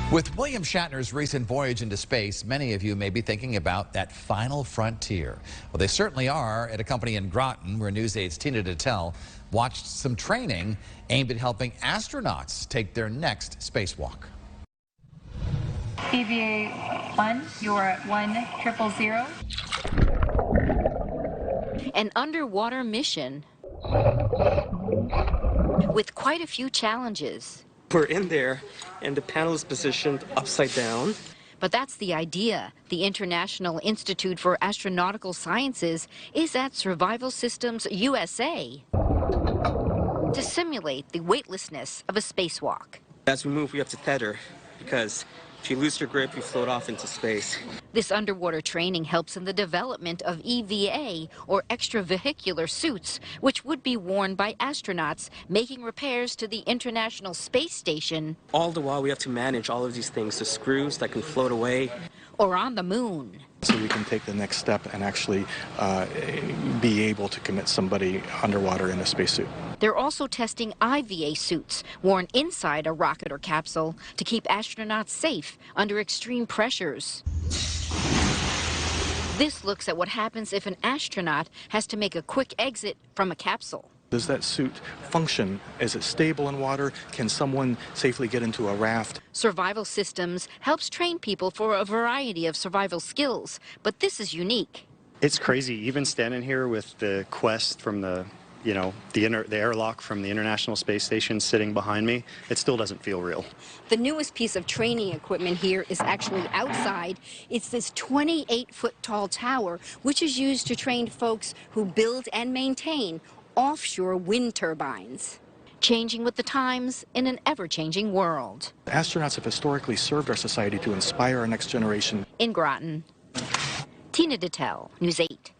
With William Shatner's recent voyage into space, many of you may be thinking about that final frontier. Well, they certainly are at a company in Groton where News 8's Tina Detel watched some training aimed at helping astronauts take their next spacewalk. EVA 1, you're at 1000. An underwater mission with quite a few challenges. We're in there, and the panel is positioned upside down. But that's the idea. The International Institute for Astronautical Sciences is at Survival Systems USA to simulate the weightlessness of a spacewalk. As we move, we have to tether, because if you lose your grip, you float off into space. This underwater training helps in the development of EVA, or extravehicular suits, which would be worn by astronauts making repairs to the International Space Station. All the while, we have to manage all of these things, the screws that can float away. Or on the moon. So we can take the next step and actually be able to commit somebody underwater in a spacesuit. They're also testing IVA suits worn inside a rocket or capsule to keep astronauts safe under extreme pressures. This looks at what happens if an astronaut has to make a quick exit from a capsule. Does that suit function? Is it stable in water? Can someone safely get into a raft? Survival Systems helps train people for a variety of survival skills, but this is unique. It's crazy, even standing here with the Quest from the airlock from the International Space Station sitting behind me, it still doesn't feel real. The newest piece of training equipment here is actually outside. It's this 28-foot tall tower, which is used to train folks who build and maintain offshore wind turbines. Changing with the times in an ever-changing world. Astronauts have historically served our society to inspire our next generation. In Groton, Tina Detel, News 8.